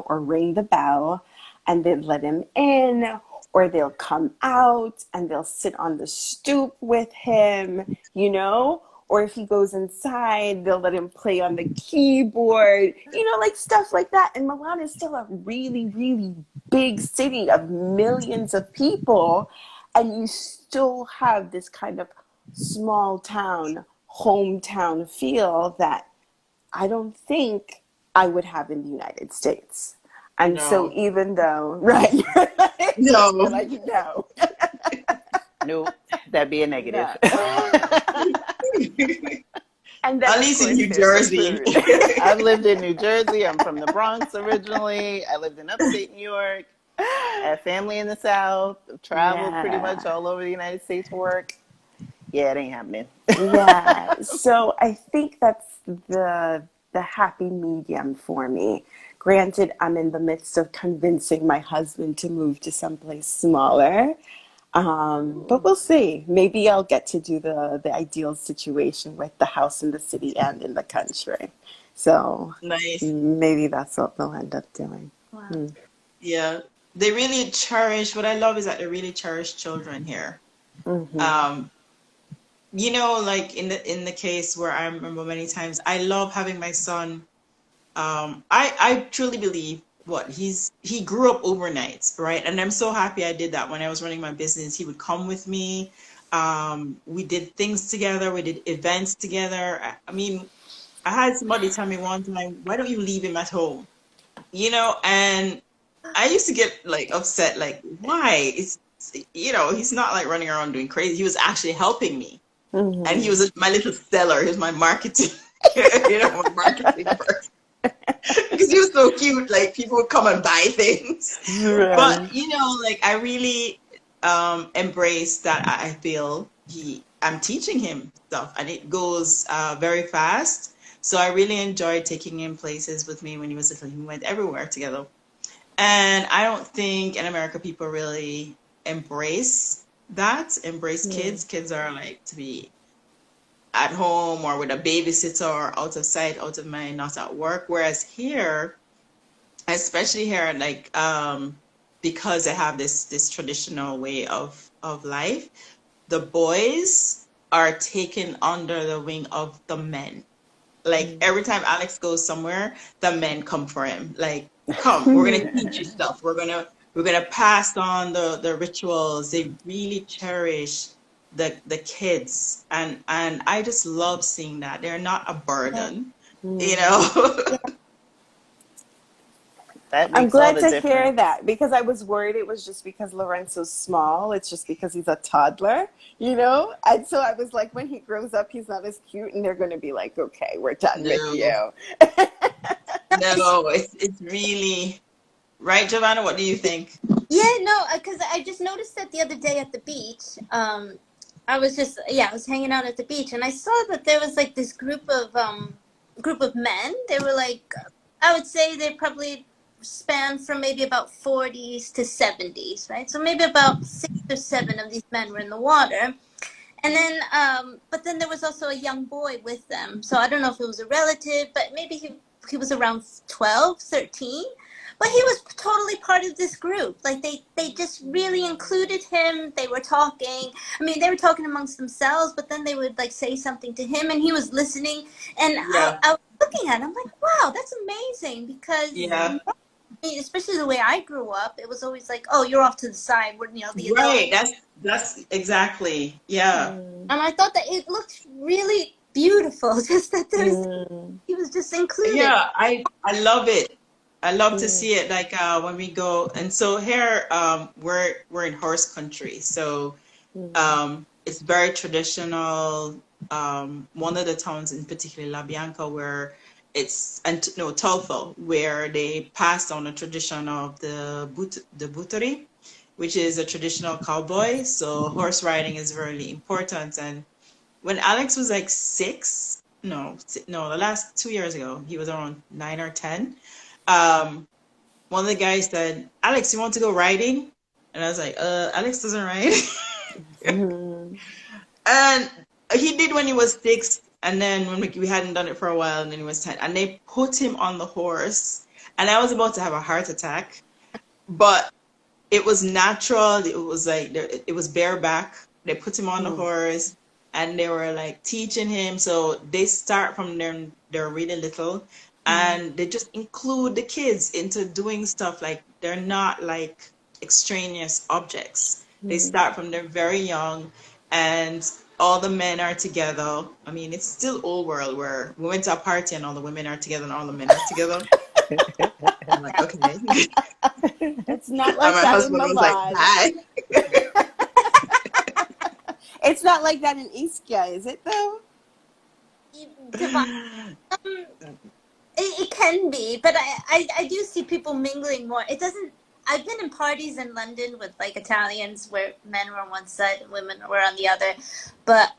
or ring the bell, and they'd let him in, or they'll come out and they'll sit on the stoop with him, or if he goes inside, they'll let him play on the keyboard, stuff like that. And Milan is still a really, really big city of millions of people, and you still have this kind of small town, hometown feel that I don't think I would have in the United States. And so
No.
even though, right,
No.
you're like, no.
Nope, that'd be a negative.
And then,
At
of
least in
course,
New
there's the
Jersey.
food.
I've lived in New Jersey. I'm from the Bronx originally. I lived in upstate New York. I have family in the South. I've traveled pretty much
Yeah.
all over the United States for work. Yeah, it ain't happening.
Yeah. So I think that's the happy medium for me. Granted, I'm in the midst of convincing my husband to move to someplace smaller. But we'll see. Maybe I'll get to do the ideal situation with the house in the city and in the country. So
Nice.
maybe that's what we'll end up doing.
Wow.
Yeah. They really cherish, what I love is that they really cherish children here.
Mm-hmm.
Um, like in the case where I remember many times, I love having my son. I truly believe he grew up overnight, right? And I'm so happy I did that when I was running my business. He would come with me. We did things together. We did events together. I mean, I had somebody tell me one time, why don't you leave him at home? And I used to get upset, why? He's not running around doing crazy. He was actually helping me. And he
Mm-hmm.
was my little seller. He was my marketing, my marketing person. Because he was so cute. People would come and buy things. But,
Right.
I really embrace that. I feel I'm teaching him stuff and it goes very fast. So I really enjoyed taking him places with me when he was little. We went everywhere together. And I don't think in America people really embrace
Yeah.
kids. Kids are to be at home or with a babysitter or out of sight, out of mind, not at work. Whereas here, especially here, because they have this traditional way of life, the boys are taken under the wing of the men. Every time Alex goes somewhere, the men come for him. Come, we're gonna teach you stuff. We're gonna pass on the rituals. They really cherish the kids, and I just love seeing that they're not a
Yeah.
burden, you
Mm.
know.
Yeah.
That
I'm
makes all
glad
the
to hear
difference.
that because I was worried it was just because Lorenzo's small. It's just because he's a toddler, And so I was like, when he grows up, he's not as cute, and they're going to be like, okay, we're done with
No,
you.
no, it's really right, Giovanna. What do you think?
Yeah, no, because I just noticed that the other day at the beach. I was just, I was hanging out at the beach, and I saw that there was this group of men. They were I would say they probably span from maybe about 40s to 70s, right? So maybe about 6 or 7 of these men were in the water. And then, but then there was also a young boy with them. So I don't know if it was a relative, but maybe he was around 12, 13. But he was totally part of this group. They just really included him. They were talking. I mean, they were talking amongst themselves, but then they would say something to him, and he was listening. And
Yeah,
I was looking at him like, wow, that's amazing. Because
yeah,
especially the way I grew up, it was always oh, you're off to the side. We're the adult.
right. That's exactly, yeah.
Mm,
And I thought that it looked really beautiful. Just that
mm,
he was just included.
Yeah, I love it. I love to
mm,
see it when we go. And so here we're in horse country. So
mm,
it's very traditional. one of the towns in particular, La Bianca, where it's, and no, Tolfo, where they passed on a tradition of the buttery, which is a traditional cowboy. So horse riding is really important. And when Alex was like 6, no, the last 2 years ago, he was around 9 or 10. One of the guys said, "Alex, you want to go riding?" And I was like, Alex doesn't ride.
Mhm.
And he did when he was 6, and then when we hadn't done it for a while, and then he was 10, and they put him on the horse, and I was about to have a heart attack, but it was natural. It was like it was bareback. They put him on the horse, and they were like teaching him. So they start from they're really little, and they just include the kids into doing stuff. Like they're not like extraneous objects. They start from they're very young, and all the men are together. I mean, it's still old world where we went to a party and all the women are together and all the men are together. I'm like, okay.
It's not
And
like
my
that in
husband was like,
Milan.
bye.
It's not like that in Ischia, is it though?
It can be, but I do see people mingling more. It doesn't. I've been in parties in London with like Italians where men were on one side and women were on the other, but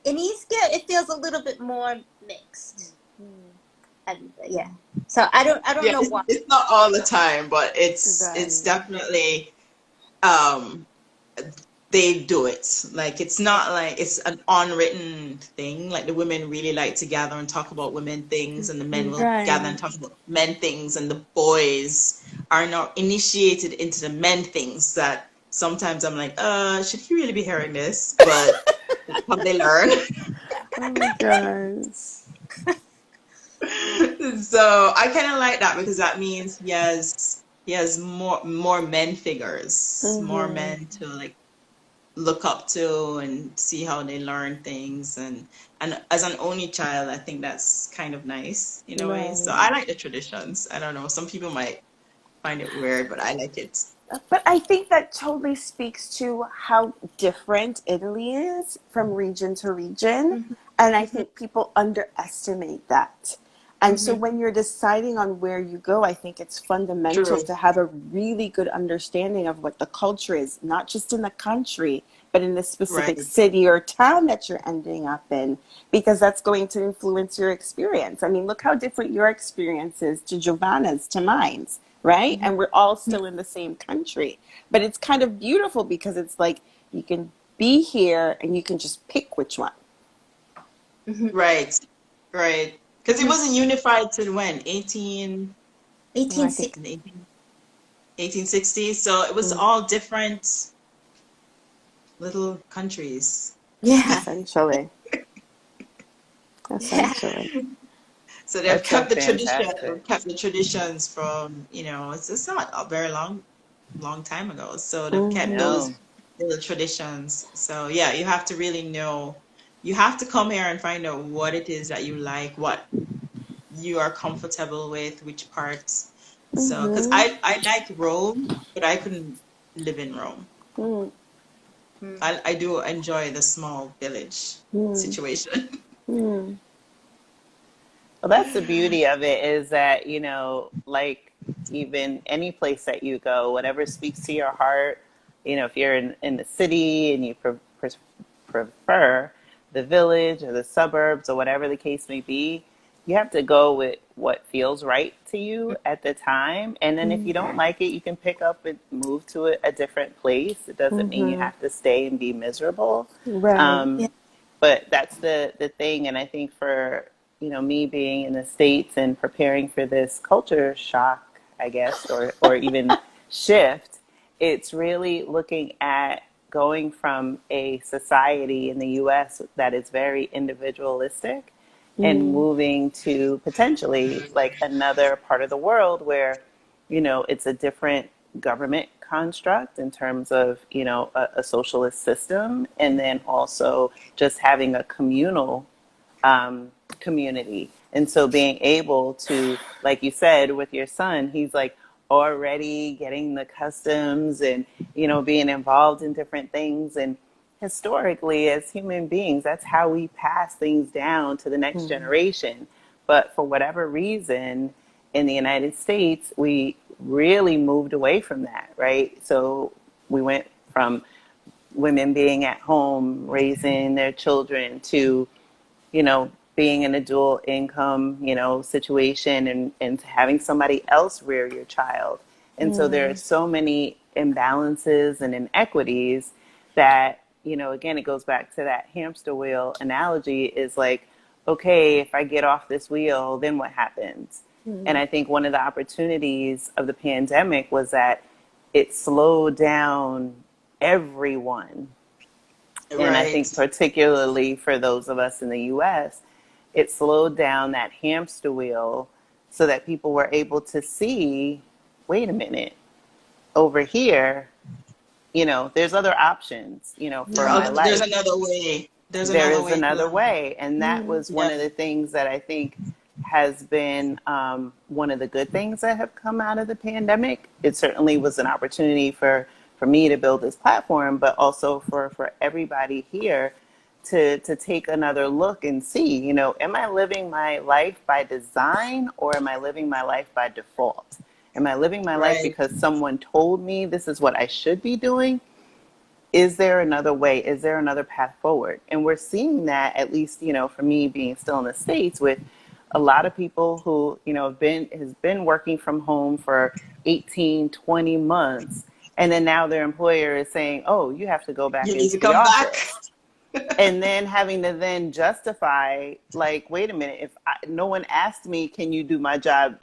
in Ischia it feels a little bit more mixed. And, yeah, so I don't
Yeah,
know why.
it's not all the time, but it's
Right.
definitely um they do it. Like it's not like it's an unwritten thing. Like the women really like to gather and talk about women things, and the men will gather and
Right.
talk about men things, and the boys are not initiated into the men things that sometimes I'm like, should he really be hearing this? But that's how they learn.
Oh my gosh.
So I kind of like that because that means he has more men figures, more men to like look up to and see how they learn things, and as an only child, I think that's kind of nice in a way. So
Right.
I like the traditions. I don't know, some people might find it weird, but I like it.
But I think that totally speaks to how different Italy is from region to region. And I think people underestimate that. And so when you're deciding on where you go, I think it's fundamental
True.
to have a really good understanding of what the culture is, not just in the country, but in the specific
Right.
city or town that you're ending up in, because that's going to influence your experience. I mean, look how different your experience is to Giovanna's, to mine's, right? And we're all still in the same country. But it's kind of beautiful because it's like you can be here and you can just pick which one.
Right. Right. Because it wasn't unified till when? 18,
Oh, I think
1860.
1860. So it was all different little countries.
Yeah,
essentially.
yeah.
Essentially.
So they've
That's so
kept the tradition,
fantastic.
kept the traditions from, it's not a very long time ago. So they've kept those
No.
little traditions. So yeah, you have to really know, you have to come here and find out what it is that you like, what you are comfortable with, which parts. So, because
Mm-hmm.
I like Rome, but I couldn't live in Rome. I do enjoy the small village
Mm-hmm.
situation.
Mm-hmm.
Well, that's the beauty of it is that, like even any place that you go, whatever speaks to your heart, if you're in the city and you prefer the village or the suburbs or whatever the case may be, you have to go with what feels right to you at the time. And then if you don't like it, you can pick up and move to a different place. It doesn't mean you
Mm-hmm.
have to stay and be miserable.
Right.
Um,
Yeah.
but that's the thing. And I think for, me being in the States and preparing for this culture shock, I guess, or even shift, it's really looking at going from a society in the US that is very individualistic and
Mm-hmm.
moving to potentially like another part of the world where, it's a different government construct in terms of, a socialist system, and then also just having a communal community. And so being able to, like you said, with your son, he's like already getting the customs and, being involved in different things. And historically, as human beings, that's how we pass things down to the next generation. But for whatever reason, in the United States, we really moved away from that, right? So we went from women being at home raising their children to, being in a dual income, situation, and having somebody else rear your child. And so there are so many imbalances and inequities that, again, it goes back to that hamster wheel analogy, is like, okay, if I get off this wheel, then what happens? And I think one of the opportunities of the pandemic was that it slowed down everyone. And I think particularly for those of us in the US, it slowed down that hamster wheel so that people were able to see, wait a minute, over here, there's other options, for my life.
There's another way.
There is another way. And that was one of the things that I think has been one of the good things that have come out of the pandemic. It certainly was an opportunity for me to build this platform, but also for everybody here to take another look and see, am I living my life by design, or am I living my life by default? Am I living my life because someone told me this is what I should be doing? Is there another way? Is there another path forward? And we're seeing that, at least, for me being still in the States, with a lot of people who, has been working from home for 18, 20 months. And then now their employer is saying, oh, you have to go back into the office. And then having to then justify, like, wait a minute, if no one asked me, can you do my job,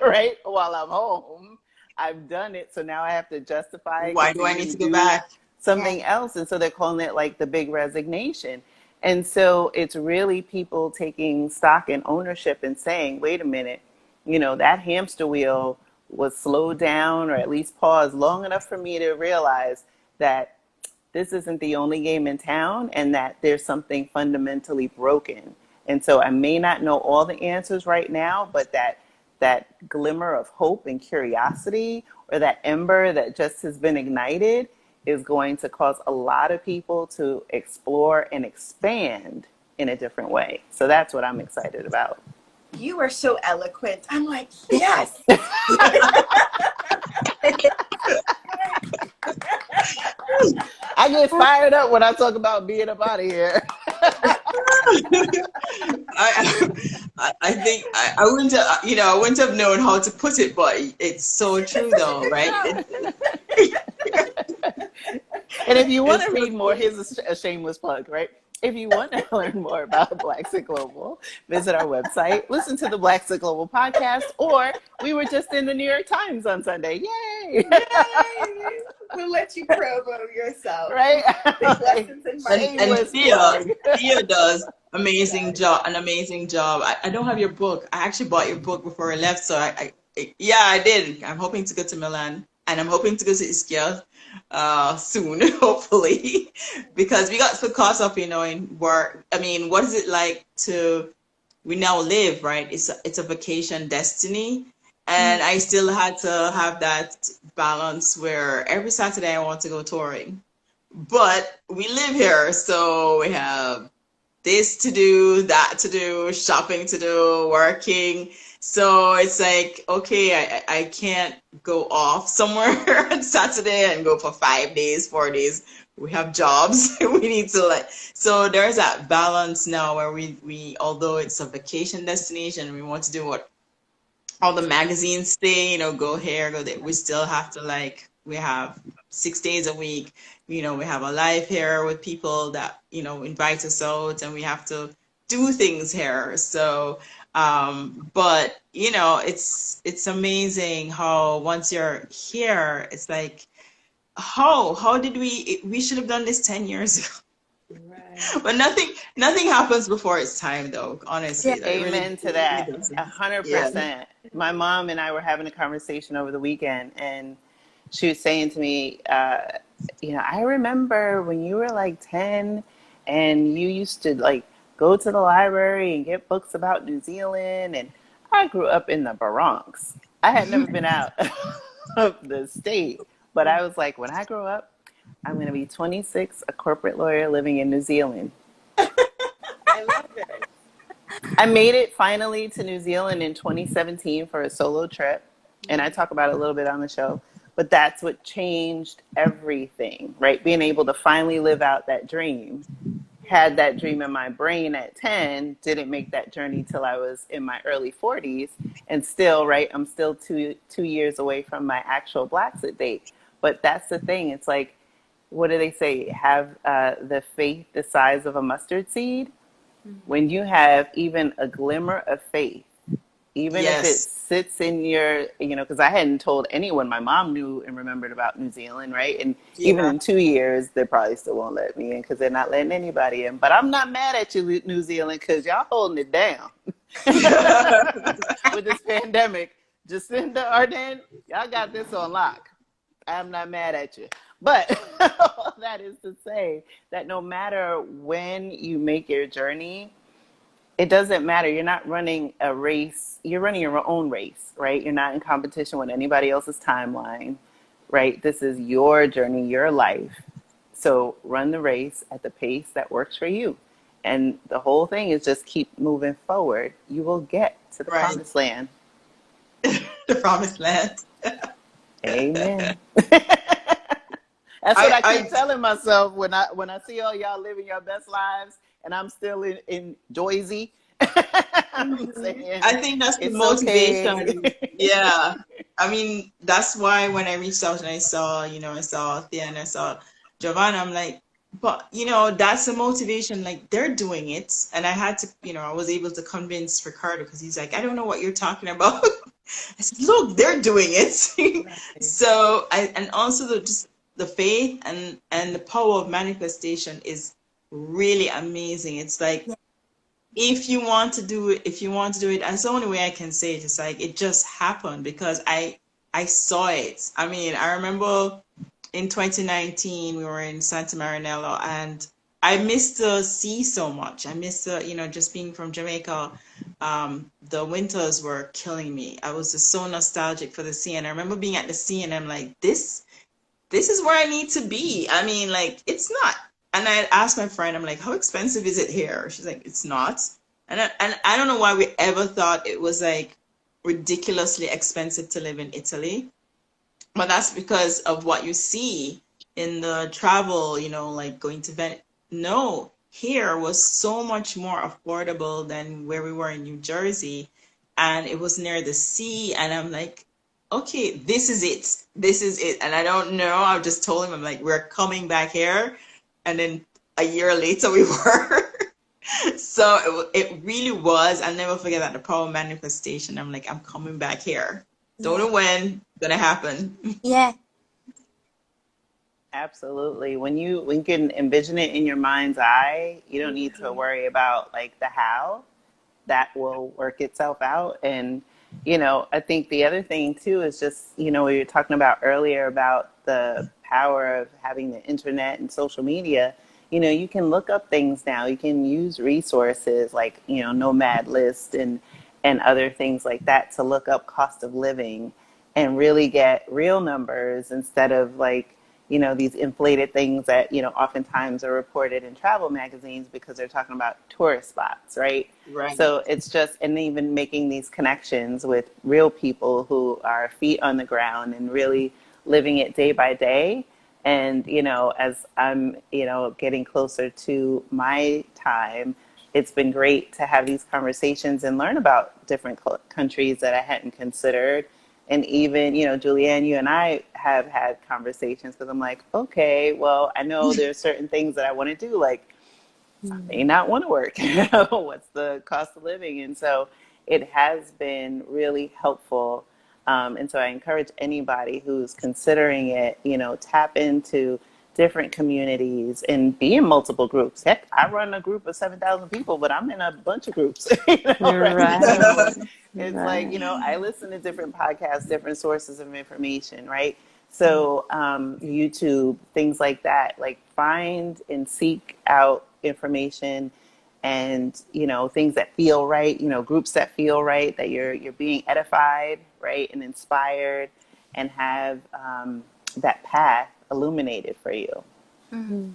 right, while I'm home, I've done it. So now I have to justify.
Why do I need to go back?
Something else. And so they're calling it like the big resignation. And so it's really people taking stock and ownership and saying, wait a minute, that hamster wheel was slowed down, or at least paused long enough for me to realize that this isn't the only game in town, and that there's something fundamentally broken. And so I may not know all the answers right now, but that glimmer of hope and curiosity, or that ember that just has been ignited, is going to cause a lot of people to explore and expand in a different way. So that's what I'm excited about.
You are so eloquent. I'm like, yes.
I get fired up when I talk about being up out of here.
I think I wouldn't have, I wouldn't have known how to put it, but it's so true though, right?
And if you want to read more, here's a shameless plug, right? If you want to learn more about Blaxit Global, visit our website, listen to the Blaxit Global podcast, or we were just in the New York Times on Sunday. Yay!
Yay! We'll let you promo yourself.
Right?
And Thea does an amazing job. I don't have your book. I actually bought your book before I left, so I did. I'm hoping to go to Milan, and I'm hoping to go to Ischia soon, hopefully, because we got so caught up, in work. I mean, what is it like we now live, right? It's a vacation destiny. And I still had to have that balance where every Saturday I want to go touring. But we live here, so we have this to do, that to do, shopping to do, working. So it's like, okay, I can't go off somewhere on Saturday and go for 5 days, 4 days. We have jobs. We need to so there's that balance now where we although it's a vacation destination, we want to do what all the magazines say, go here, go there. We still have to we have 6 days a week. We have a life here with people that, invite us out, and we have to do things here. So, but it's amazing how once you're here, it's like, how did we should have done this 10 years ago. Right. But nothing happens before it's time, though, honestly.
Yeah. Amen to that. 100%. My mom and I were having a conversation over the weekend, and she was saying to me, I remember when you were like 10 and you used to go to the library and get books about New Zealand. And I grew up in the Bronx. I had never been out of the state, but I was like, when I grow up, I'm going to be 26, a corporate lawyer living in New Zealand.
I love it.
I made it finally to New Zealand in 2017 for a solo trip. And I talk about it a little bit on the show. But that's what changed everything, right? Being able to finally live out that dream. Had that dream in my brain at 10, didn't make that journey till I was in my early 40s. And still, right, I'm still two years away from my actual Blaxit date. But that's the thing. It's like, what do they say? Have the faith the size of a mustard seed. When you have even a glimmer of faith, even if it
Yes.
sits in your, because I hadn't told anyone. My mom knew and remembered about New Zealand, right? And even
Yeah.
in 2 years, they probably still won't let me in because they're not letting anybody in. But I'm not mad at you, New Zealand, because y'all holding it down with this pandemic. Jacinda Ardern, y'all got this on lock. I'm not mad at you. But all that is to say that no matter when you make your journey, it doesn't matter. You're not running a race. You're running your own race, right? You're not in competition with anybody else's timeline, right? This is your journey, your life. So run the race at the pace that works for you. And the whole thing is just keep moving forward. You will get to the
Right.
promised land.
The promised land.
Amen. That's what I keep
I
telling myself when I see all y'all living your best lives and I'm still in Joyzy. I'm saying
I think that's the
it's okay.
motivation. Yeah. I mean, that's why when I reached out and I saw Thea and I saw Giovanna, I'm like, but that's the motivation. Like they're doing it. And I had to, I was able to convince Ricardo because he's like, I don't know what you're talking about. I said, look, they're doing it.
Right.
So and also just the faith and the power of manifestation is really amazing. It's like if you want to do it, that's the only way I can say it. It's like it just happened because I saw it. I mean, I remember in 2019 we were in Santa Marinella and I missed the sea so much. I missed just being from Jamaica. The winters were killing me. I was just so nostalgic for the sea, and I remember being at the sea, and I'm like, this is where I need to be. I mean, like, it's not. And I asked my friend, I'm like, how expensive is it here? She's like, it's not. And I don't know why we ever thought it was like ridiculously expensive to live in Italy. But that's because of what you see in the travel, like going to Venice. No, here was so much more affordable than where we were in New Jersey. And it was near the sea. And I'm like, okay, this is it. This is it. And I don't know. I just told him, I'm like, we're coming back here. And then a year later we were. So it really was. I'll never forget that, the power of manifestation. I'm like, I'm coming back here. Don't know when, gonna happen.
Yeah.
Absolutely. When you can envision it in your mind's eye, you don't need to worry about like the how. That will work itself out. And, I think the other thing too is just, we were talking about earlier about the power of having the internet and social media. You can look up things now. You can use resources like, Nomad List and other things like that to look up cost of living and really get real numbers instead of like, these inflated things that, oftentimes are reported in travel magazines because they're talking about tourist spots, right?
Right.
So it's just, and even making these connections with real people who are feet on the ground and really living it day by day. And, as I'm, getting closer to my time, it's been great to have these conversations and learn about different countries that I hadn't considered. And even, Juli-Anne, you and I have had conversations because I'm like, okay, well, I know there's certain things that I want to do, like I may not want to work. What's the cost of living? And so it has been really helpful. And so I encourage anybody who's considering it, tap into different communities and be in multiple groups. Heck, I run a group of 7,000 people, but I'm in a bunch of groups. Right? So it's like, I listen to different podcasts, different sources of information, right? So YouTube, things like that, like find and seek out information and, things that feel right, groups that feel right, that you're being edified, right, and inspired and have that path illuminated for you.
Mhm.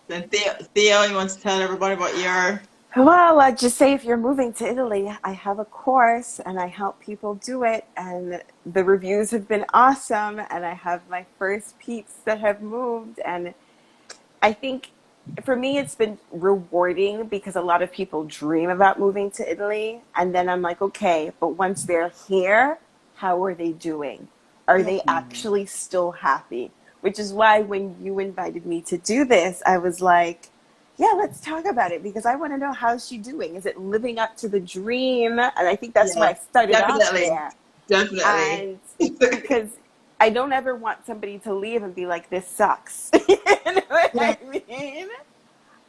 Then Theo, you want to tell everybody about your...
Well, I'd just say if you're moving to Italy, I have a course and I help people do it, and the reviews have been awesome. And I have my first peeps that have moved, and I think for me, it's been rewarding because a lot of people dream about moving to Italy. And then I'm like, okay, but once they're here, how are they doing? Are
Yeah.
they actually still happy? Which is why when you invited me to do this, I was like, yeah, let's talk about it because I want to know how's she doing. Is it living up to the dream? And I think that's why
Yeah,
I started off
definitely.
there.
Definitely.
And because I don't ever want somebody to leave and be like, this sucks. You know what
Yeah.
I mean?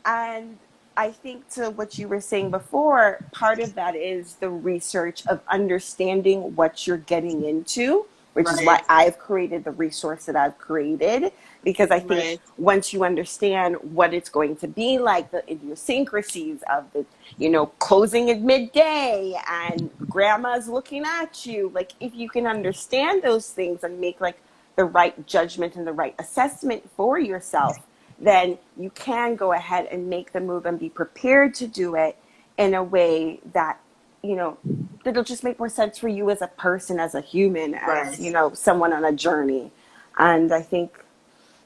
And I think to what you were saying before, part of that is the research of understanding what you're getting into, which is why
Right,
I've created the resource that I've created. Because I think
right,
once you understand what it's going to be like, the idiosyncrasies of the, closing at midday and grandma's looking at you, like if you can understand those things and make like the right judgment and the right assessment for yourself, then you can go ahead and make the move and be prepared to do it in a way that, that'll just make more sense for you as a person, as a human, as,
right.
someone on a journey. And I think,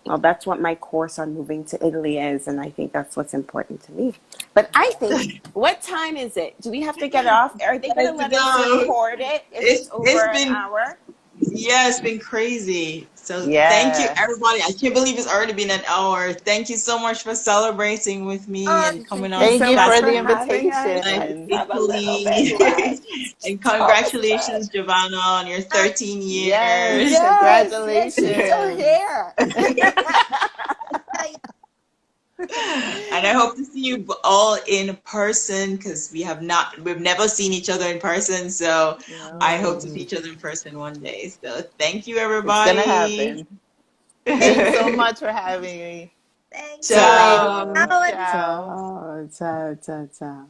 well, that's what my course on moving to Italy is. And I think that's what's important to me. But I think, what time is it? Do we have to get off? Are they going to
Let's
let us
go.
record it if it's over
It's
an
been...
hour?
Yeah, it's been crazy. So thank you,
Yeah.
everybody. I can't believe it's already been an hour. Thank you so much for celebrating with me
Oh,
and coming
Thank you
on
Thank
to
so
you
much
for
for
the
Blaxit
having us.
invitation.
Let's have a little bit
Italy.
less.
And
Toast it.
congratulations, Giovanna, on your 13
Yes,
years.
Yes, yes, she's still
congratulations.
here.
yeah.
And I hope to see you all in person because we've never seen each other in person. So I hope to see
No,
each other in person one day. So thank you,
it's gonna
everybody.
happen. Thanks so much for having me.
Thank you.
Ciao.
Ciao.
Ciao.
Ciao.
Ciao, ciao, ciao, ciao.